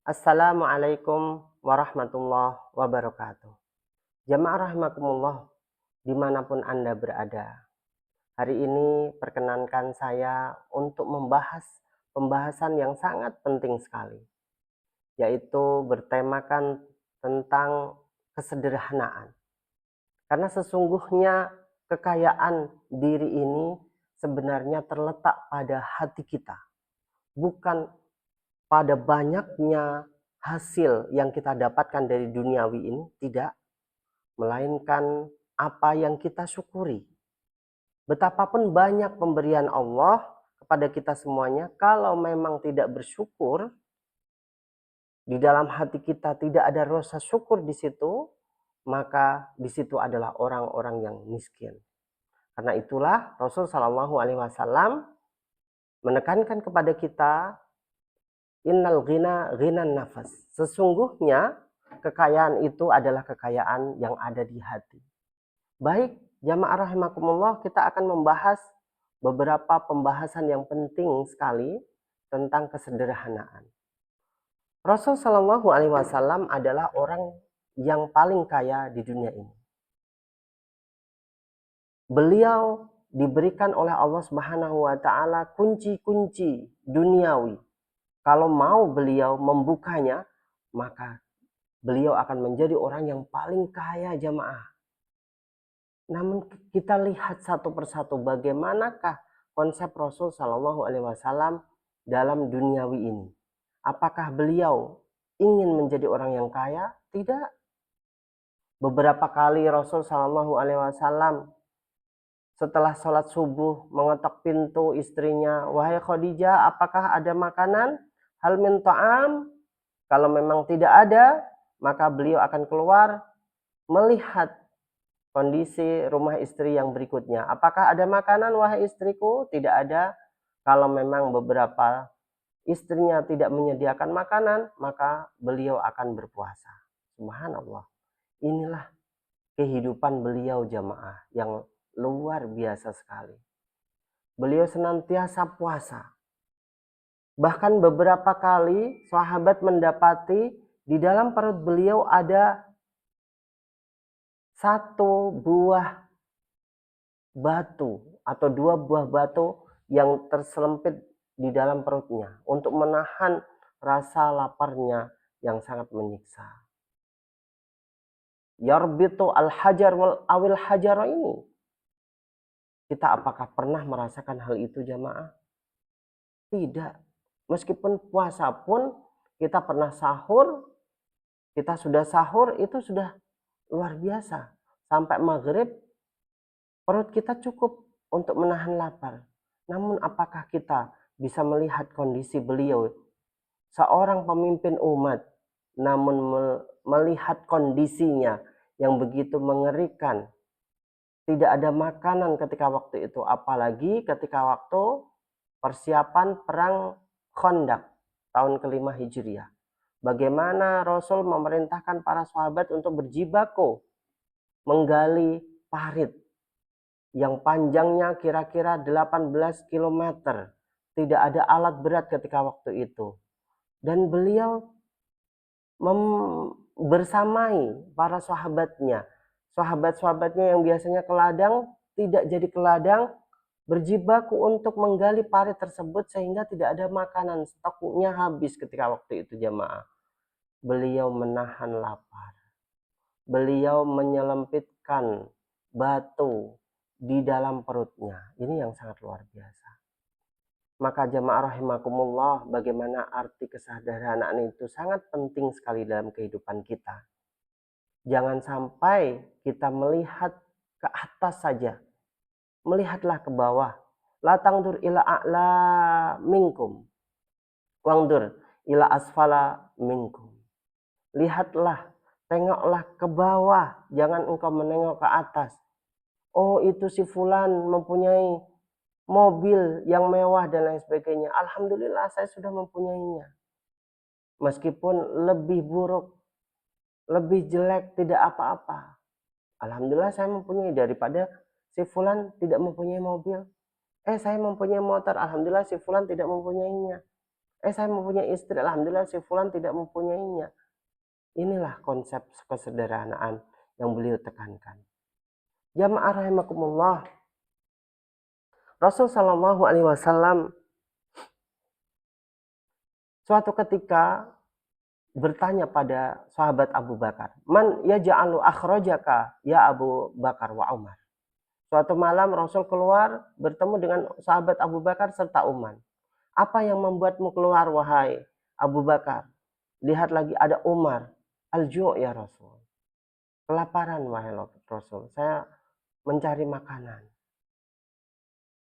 Assalamualaikum warahmatullahi wabarakatuh. Jamaah rahimakumullah, dimanapun Anda berada. Hari ini perkenankan saya untuk membahas pembahasan yang sangat penting sekali, yaitu bertemakan tentang kesederhanaan. Karena sesungguhnya kekayaan diri ini sebenarnya terletak pada hati kita, bukan pada banyaknya hasil yang kita dapatkan dari duniawi ini, tidak, melainkan apa yang kita syukuri. Betapapun banyak pemberian Allah kepada kita semuanya, kalau memang tidak bersyukur, di dalam hati kita tidak ada rasa syukur di situ, maka di situ adalah orang-orang yang miskin. Karena itulah Rasul Shallallahu Alaihi Wasallam menekankan kepada kita, innal ghina ghinan nafas. Sesungguhnya kekayaan itu adalah kekayaan yang ada di hati. Baik, jamaah rahimakumullah, kita akan membahas beberapa pembahasan yang penting sekali tentang kesederhanaan. Rasul Shallallahu Alaihi Wasallam adalah orang yang paling kaya di dunia ini. Beliau diberikan oleh Allah Subhanahu wa taala kunci-kunci duniawi. Kalau mau beliau membukanya, maka beliau akan menjadi orang yang paling kaya, jamaah. Namun kita lihat satu persatu bagaimanakah konsep Rasul Shallallahu Alaihi Wasallam dalam duniawi ini. Apakah beliau ingin menjadi orang yang kaya? Tidak. Beberapa kali Rasul Shallallahu Alaihi Wasallam setelah sholat subuh mengetok pintu istrinya, wahai Khadijah, apakah ada makanan? Hal min ta'am? Kalau memang tidak ada, maka beliau akan keluar melihat kondisi rumah istri yang berikutnya. Apakah ada makanan, wahai istriku? Tidak ada. Kalau memang beberapa istrinya tidak menyediakan makanan, maka beliau akan berpuasa. Subhanallah. Inilah kehidupan beliau, jamaah, yang luar biasa sekali. Beliau senantiasa puasa. Bahkan beberapa kali sahabat mendapati di dalam perut beliau ada satu buah batu atau dua buah batu yang terselempit di dalam perutnya untuk menahan rasa laparnya yang sangat menyiksa. Yarbitu al-hajar wal awil hajar ini. Kita apakah pernah merasakan hal itu, jamaah? Tidak. Meskipun puasa pun kita pernah sahur, kita sudah sahur itu sudah luar biasa. Sampai maghrib perut kita cukup untuk menahan lapar. Namun apakah kita bisa melihat kondisi beliau, seorang pemimpin umat, namun melihat kondisinya yang begitu mengerikan. Tidak ada makanan ketika waktu itu, apalagi ketika waktu persiapan perang Khandaq tahun ke-5 Hijriah. Bagaimana Rasul memerintahkan para sahabat untuk berjibaku menggali parit yang panjangnya kira-kira 18 km. Tidak ada alat berat ketika waktu itu. Dan beliau bersamai para sahabatnya. Sahabat-sahabatnya yang biasanya ke ladang tidak jadi ke ladang, berjibaku untuk menggali parit tersebut sehingga tidak ada makanan, stoknya habis ketika waktu itu, jamaah. Beliau menahan lapar. Beliau menyelempitkan batu di dalam perutnya. Ini yang sangat luar biasa. Maka jamaah rahimakumullah, bagaimana arti kesederhanaan itu sangat penting sekali dalam kehidupan kita. Jangan sampai kita melihat ke atas saja. Melihatlah ke bawah. La tangdur ila a'la minkum. Wangdur ila asfala minkum. Lihatlah, tengoklah ke bawah. Jangan engkau menengok ke atas. Oh, itu si fulan mempunyai mobil yang mewah dan lain sebagainya. Alhamdulillah saya sudah mempunyainya. Meskipun lebih buruk, lebih jelek, tidak apa-apa. Alhamdulillah saya mempunyai, daripada si fulan tidak mempunyai mobil. Saya mempunyai motor, alhamdulillah si fulan tidak mempunyainya. Saya mempunyai istri, alhamdulillah si fulan tidak mempunyainya. Inilah konsep kesederhanaan yang beliau tekankan. Jamaah rahimakumullah, Rasul Shallallahu Alaihi Wasallam suatu ketika bertanya pada sahabat Abu Bakar, "Man yaj'alu akhrajaka ya Abu Bakar wa Umar?" Suatu malam Rasul keluar bertemu dengan sahabat Abu Bakar serta Umar. "Apa yang membuatmu keluar wahai Abu Bakar?" "Lihat lagi ada Umar." "Al-ju' ya Rasul." "Kelaparan wahai Rasul. Saya mencari makanan."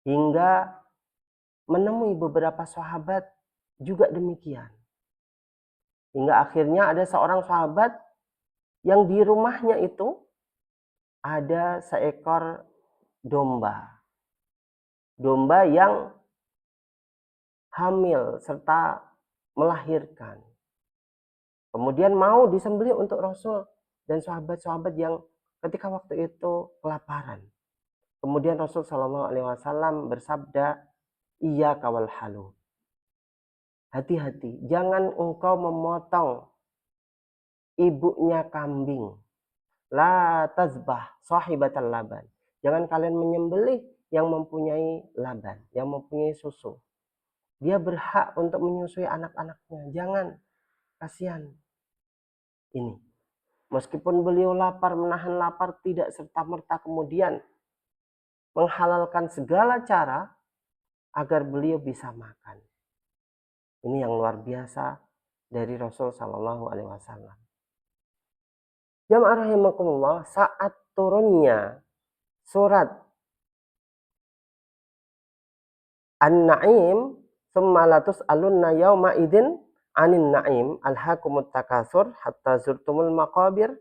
Hingga menemui beberapa sahabat juga demikian. Hingga akhirnya ada seorang sahabat yang di rumahnya itu ada seekor domba. Domba yang hamil serta melahirkan. Kemudian mau disembelih untuk Rasul dan sahabat-sahabat yang ketika waktu itu kelaparan. Kemudian Rasul Shallallahu Alaihi Wasallam bersabda, "Iya kawal halu." Hati-hati, jangan engkau memotong ibunya kambing. La tazbah sahibatal laban. Jangan kalian menyembelih yang mempunyai laban, yang mempunyai susu. Dia berhak untuk menyusui anak-anaknya. Jangan, kasihan. Ini. Meskipun beliau lapar, menahan lapar, tidak serta-merta kemudian menghalalkan segala cara agar beliau bisa makan. Ini yang luar biasa dari Rasul Shallallahu Alaihi Wasallam. Jamaah rahimakumullah, saat turunnya surat An-Na'im, "Tsumma latus'alunna yauma idzin 'anin na'im alhaakumut takatsur hatta zurtumul maqabir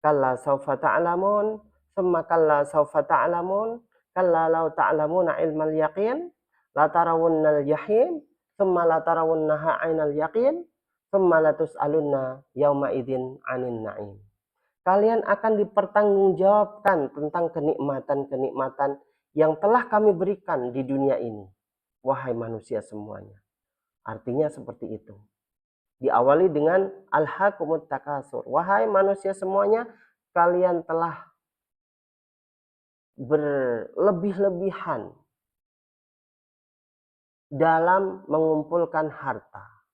kalla saufa ta'lamun tsumma kalla saufa ta'lamun kalla law ta'lamuna ilmal yaqin la tarawunnal jahim tsumma la tarawunnaha 'ainal yaqin tsumma latus'alunna yauma idzin 'anin na'im." Kalian akan dipertanggungjawabkan tentang kenikmatan-kenikmatan yang telah kami berikan di dunia ini, wahai manusia semuanya. Artinya seperti itu. Diawali dengan alhaakumut takatsur. Wahai manusia semuanya, kalian telah berlebih-lebihan dalam mengumpulkan harta.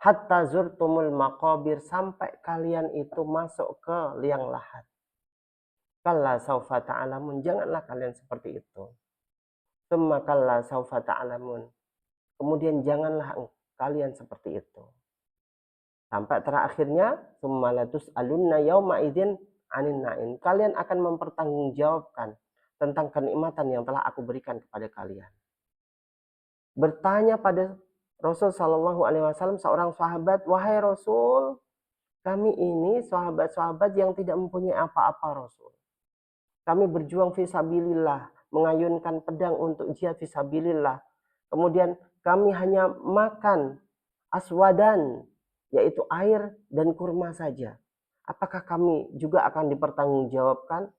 Hatta zurtumul maqabir, sampai kalian itu masuk ke liang lahat. Kalla saufa ta'lamun, janganlah kalian seperti itu. Tsumma kalla saufa ta'lamun, kemudian janganlah kalian seperti itu. Sampai terakhirnya, tsumma latus'alunna yauma idzin 'anin na'im. Kalian akan mempertanggungjawabkan tentang kenikmatan yang telah aku berikan kepada kalian. Bertanya pada Rasul Shallallahu Alaihi Wasallam seorang sahabat, "Wahai Rasul, kami ini sahabat-sahabat yang tidak mempunyai apa-apa Rasul. Kami berjuang fisabilillah, mengayunkan pedang untuk jihad fisabilillah. Kemudian kami hanya makan aswadan, yaitu air dan kurma saja. Apakah kami juga akan dipertanggungjawabkan?"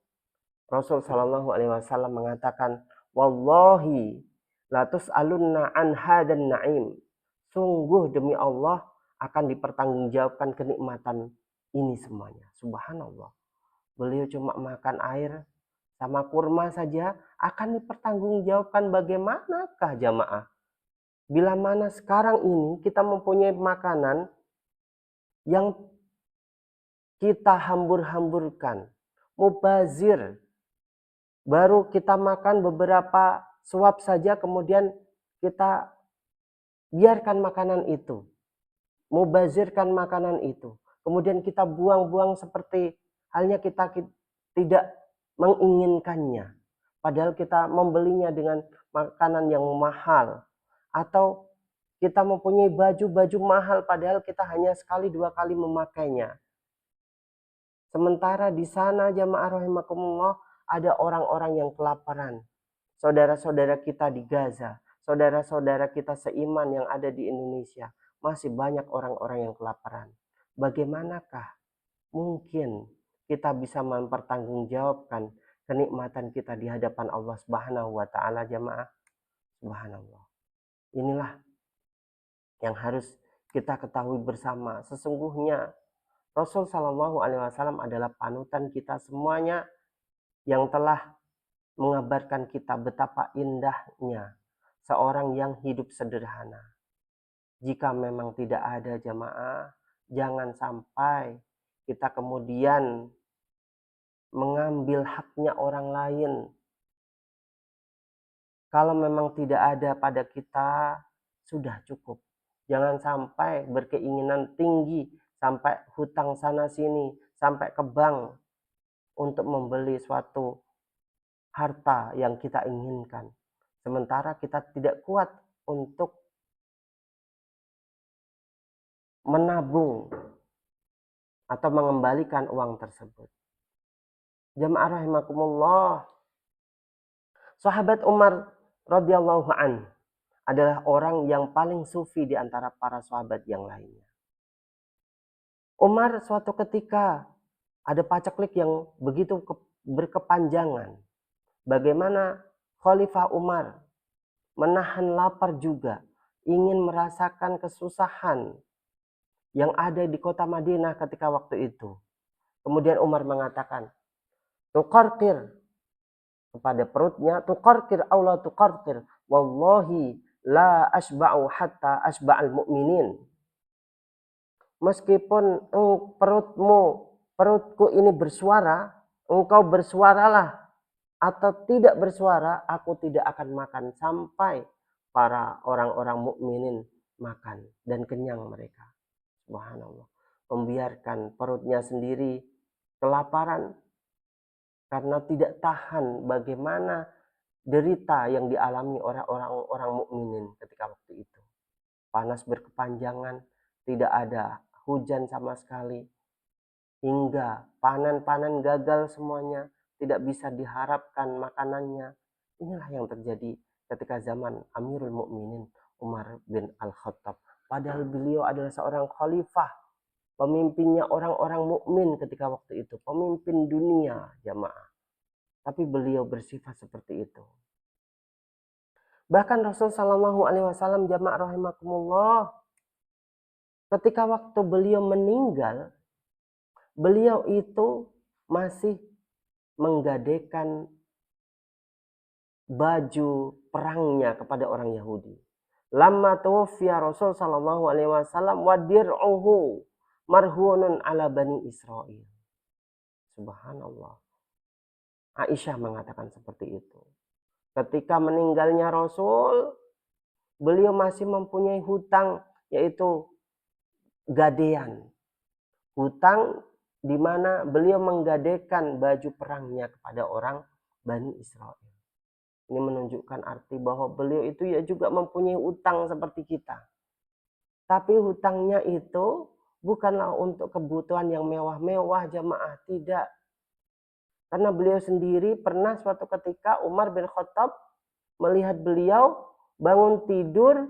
Rasul Shallallahu Alaihi Wasallam mengatakan, "Wallahi la tus'alunna an hadan na'im." Sungguh demi Allah akan dipertanggungjawabkan kenikmatan ini semuanya. Subhanallah. Beliau cuma makan air sama kurma saja akan dipertanggungjawabkan. Bagaimanakah jamaah? Bila mana sekarang ini kita mempunyai makanan yang kita hambur-hamburkan, mubazir, baru kita makan beberapa suap saja kemudian kita biarkan makanan itu, mubazirkan makanan itu, kemudian kita buang-buang seperti halnya kita tidak menginginkannya, padahal kita membelinya dengan makanan yang mahal, atau kita mempunyai baju-baju mahal padahal kita hanya sekali dua kali memakainya. Sementara di sana jamaah rahimakumullah ada orang-orang yang kelaparan, saudara-saudara kita di Gaza, saudara-saudara kita seiman yang ada di Indonesia, masih banyak orang-orang yang kelaparan. Bagaimanakah mungkin kita bisa mempertanggungjawabkan kenikmatan kita di hadapan Allah Subhanahu wa taala jamaah? Subhanallah. Inilah yang harus kita ketahui bersama. Sesungguhnya Rasul Shallallahu Alaihi Wasallam adalah panutan kita semuanya, yang telah mengabarkan kita betapa indahnya seorang yang hidup sederhana. Jika memang tidak ada jamaah, jangan sampai kita kemudian mengambil haknya orang lain. Kalau memang tidak ada pada kita, sudah cukup. Jangan sampai berkeinginan tinggi, sampai hutang sana sini, sampai ke bank untuk membeli suatu harta yang kita inginkan. Sementara kita tidak kuat untuk menabung atau mengembalikan uang tersebut. Jamaah rahimakumullah, sahabat Umar radhiyallahu an adalah orang yang paling sufi di antara para sahabat yang lainnya. Umar suatu ketika ada paceklik yang begitu berkepanjangan. Bagaimana Khalifah Umar menahan lapar juga, ingin merasakan kesusahan yang ada di kota Madinah ketika waktu itu. Kemudian Umar mengatakan, tuqarqir, kepada perutnya, tuqarqir aula tuqarqir, wallahi la asba'u hatta asba'al mu'minin. Meskipun perutku ini bersuara, engkau bersuaralah, atau tidak bersuara, aku tidak akan makan sampai para orang-orang mukminin makan dan kenyang mereka. Subhanallah. Membiarkan perutnya sendiri kelaparan karena tidak tahan bagaimana derita yang dialami oleh orang-orang mukminin ketika waktu itu. Panas berkepanjangan, tidak ada hujan sama sekali, hingga panen-panen gagal semuanya, tidak bisa diharapkan makanannya. Inilah yang terjadi ketika zaman Amirul Mukminin Umar bin Al-Khattab. Padahal beliau adalah seorang khalifah, pemimpinnya orang-orang mukmin ketika waktu itu, pemimpin dunia jamaah. Tapi beliau bersifat seperti itu. Bahkan Rasul Shallallahu Alaihi Wasallam, jamaah rahimakumullah, ketika waktu beliau meninggal, beliau itu masih menggadaikan baju perangnya kepada orang Yahudi. Lamma tuwfiya Rasul sallallahu alaihi wasallam wa dir'uhu marhunun ala bani Israil. Subhanallah. Aisyah mengatakan seperti itu. Ketika meninggalnya Rasul, beliau masih mempunyai hutang, yaitu gadean. Hutang di mana beliau menggadaikan baju perangnya kepada orang Bani Israel. Ini menunjukkan arti bahwa beliau itu ya juga mempunyai utang seperti kita. Tapi hutangnya itu bukanlah untuk kebutuhan yang mewah-mewah jamaah, tidak. Karena beliau sendiri pernah suatu ketika Umar bin Khattab melihat beliau bangun tidur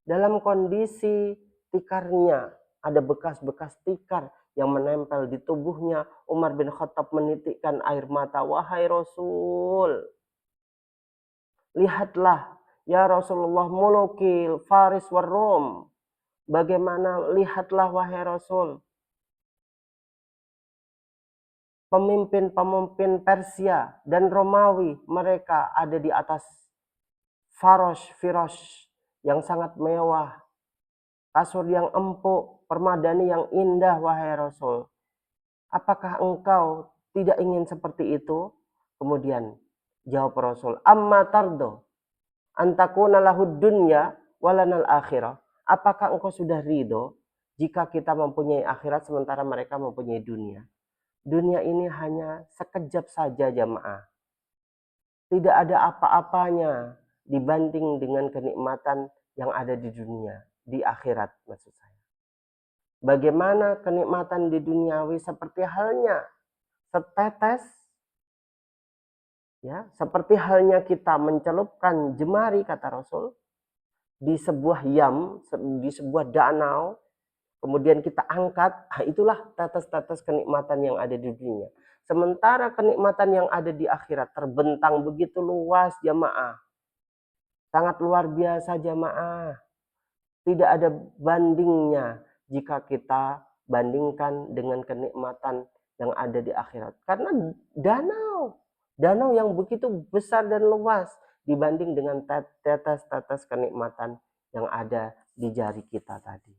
dalam kondisi tikarnya. Ada bekas-bekas tikar yang menempel di tubuhnya. Umar bin Khattab menitikkan air mata. Wahai Rasul, lihatlah ya Rasulullah, mulukil Faris war Rom. Bagaimana, lihatlah wahai Rasul, pemimpin-pemimpin Persia dan Romawi, mereka ada di atas firosh yang sangat mewah, kasur yang empuk, permadani yang indah wahai Rasul. Apakah engkau tidak ingin seperti itu? Kemudian jawab Rasul, amma tardo antakuna lahud dunya walanal akhirah. Apakah engkau sudah ridho jika kita mempunyai akhirat sementara mereka mempunyai dunia? Dunia ini hanya sekejap saja jamaah. Tidak ada apa-apanya dibanding dengan kenikmatan yang ada di dunia, di akhirat maksud saya. Bagaimana kenikmatan di duniawi seperti halnya setetes, ya, seperti halnya kita mencelupkan jemari kata Rasul di sebuah di sebuah danau, kemudian kita angkat, itulah tetes-tetes kenikmatan yang ada di dunia. Sementara kenikmatan yang ada di akhirat terbentang begitu luas jamaah. Sangat luar biasa jamaah. Tidak ada bandingnya jika kita bandingkan dengan kenikmatan yang ada di akhirat. Karena danau yang begitu besar dan luas dibanding dengan tetes-tetes kenikmatan yang ada di jari kita tadi.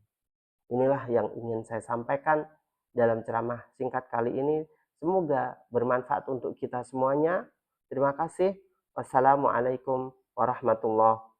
Inilah yang ingin saya sampaikan dalam ceramah singkat kali ini. Semoga bermanfaat untuk kita semuanya. Terima kasih. Wassalamualaikum warahmatullahi